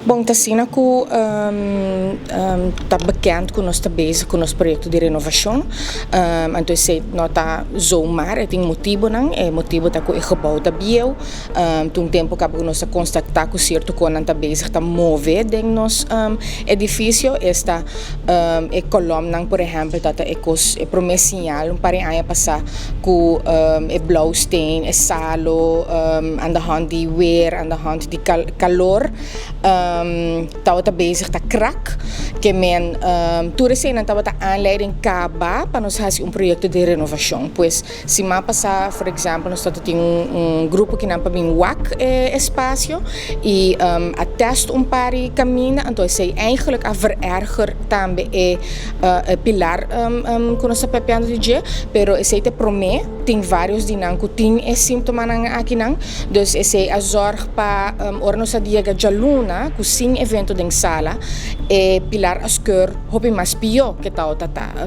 Bom, Tassina, está bekend que nós estamos bezig com o nosso projeto de renovação. Então, se nós está zomaar, é motivo não, é motivo tá com o gebouw da bio. Toen tempo que nós constatar que certo conan está bezig tá mover dentro nos edifício, esta coluna, por exemplo, tá é promessinhal, para aí passar com blauwsteen, salo, aan de hand die weer, aan de hand die calor. Tava bezig te krak que men toeristen en tava aanleiding kaba para nós fazer projeto de renovação. Pois se ma passar, por exemplo, nós tem grupo que não para bem WAC espaço e a test pari caminha, então sei eigenlijk a vererger também pilar que nós pepeando de dia, pero esse te promete tem vários dinanco tem sintomas aqui não, dus esse a zorg para nós dia jaluna que sim evento dentro sala e pilar a skeur hopi mas pio que tal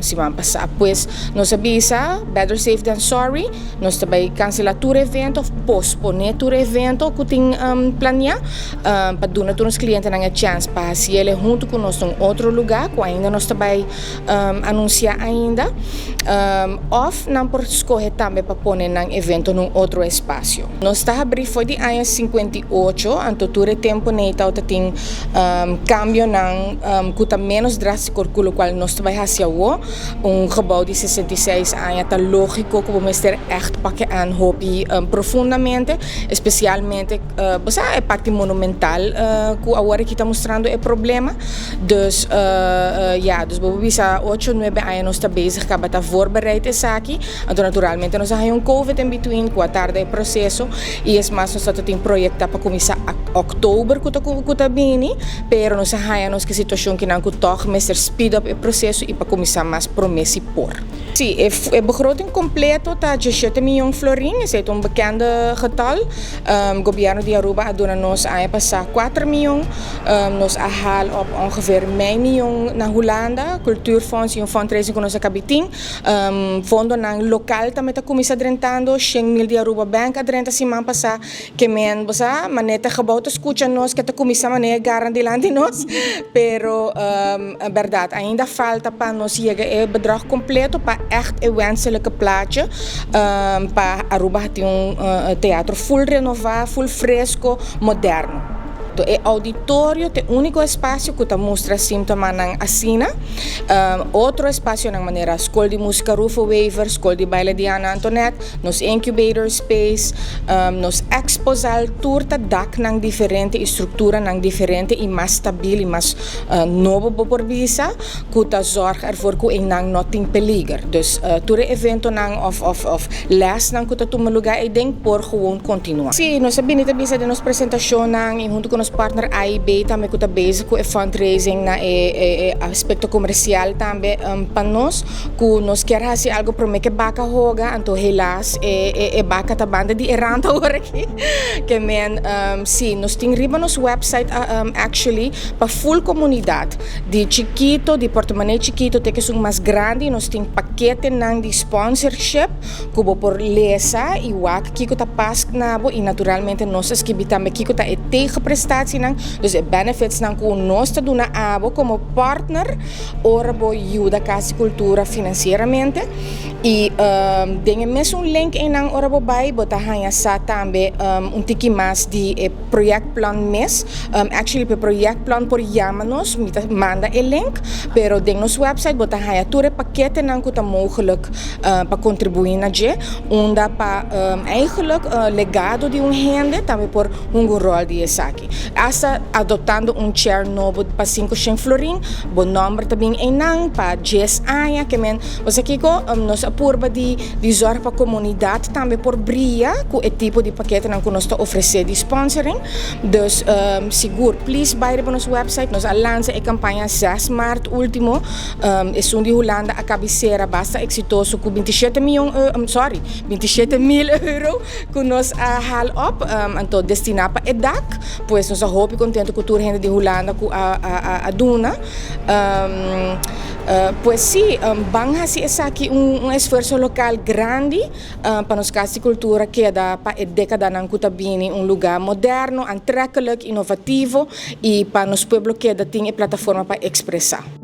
se vai passar pois nós avisa better safe than sorry nós também cancelar o evento postponer o evento que tem planear para dar a nos clientes uma chance para se ele junto com nós em outro lugar que ainda nós também anunciar ainda of não por escolher também para pôr um evento em outro espaço nós está abrir foi de ano 58 então todo tempo neita tem cambio não que está menos drástico com o qual nós vai fazer gebouw de 66 anos está lógico que vamos ter echt pakken aan hobby profundamente especialmente você é parte monumental que agora que está mostrando é problema dus dus vamos bisa 8 9 anos nós está bezig para estar voorbereid is aqui então naturalmente nós temos covid in between que a tarde é processo e es mais nós tem projeto para começar oktober que está bem pero nós temos que situação que não que toch messer speed up o processo e para começar mais promessa por. Sim, a begroting completo está 17 miljoen florin, is het bekende getal. Governo de Aruba a donar nos a passar 4 miljoen, nos a haal op ongeveer 1 miljoen naar Hollanda, cultuurfonds e fundraising com nossa cabitin. Fundo nang local também está começando drentando, 100 mil de Aruba Bank a drenta semana passar, que men bosa maneta gebouw te escucha nos que está começando maneira garantizando nos, pero verdade ainda falta para nos chegar o bedrag completo para echt een wenselijke plaatje. Para Aruba tem teatro full renovado, full fresco, moderno. O auditório é o único espaço que mostra sintomas na assina. Outro espaço na maneira escola de música Rufo Waver, escola de baile de Ana Antoinette, nos incubator space, nos exposal turta dak nang diferente estrutura nang diferente e mais stabil e mais novo por visa, que ta zorg ervoor que nang not in peliger. Dus toere evento nang of les nang que ta toma lugar e denk por gewoon continuar. Sim, nós sabemos também de nos apresentação nang e junto com nos partner AIB também que está bezig com o fundraising na aspecto comercial também para nós que nós queremos fazer algo para mim que baca hoga então helaas baca tá banda de erranta agora aqui que men sim nós tem riba nos website actually para full comunidade de chiquito de portemonnee chiquito até que são mais grande nós tem paquete nang de sponsorship que vou por lesa e o que tá pas nabo e naturalmente nós as que também que tá tegen prestatie nang dus de benefits nang que nós tá dando abo como partner ora bo ajuda casa cultura financeiramente e tem mesmo link em nang ora bo bai bota hanya sa também tiki mais de projectplan mes actually pe projectplan por llamanos manda el link pero tem nos website bota hanya toere pakketen nang que tá mogelijk para contribuir na je onda para eigenlijk legado de rende também por rol de aqui hasta adotando chair novo para 500 florin bom número também em nang para 10 anos que men você aqui nos apurba de zorg para comunidade também por brilha com o tipo de paquete que nós está oferecer de sponsoring dus seguro please buy para nosso website nós lança a campanha 6 maart último é de Holanda a cabeceira basta exitoso com 27 mil euro que nós haal op então destinar para EDAC pois Entonces, nós hope contente com a cultura de Holanda com a Duna. Pues sí, van a hacer aqui esforço local grande para nos casa cultura queda para a década na Cutabini lugar moderno, aantrekkelijk, innovativo e para nos pueblo queda tem plataforma para expressar.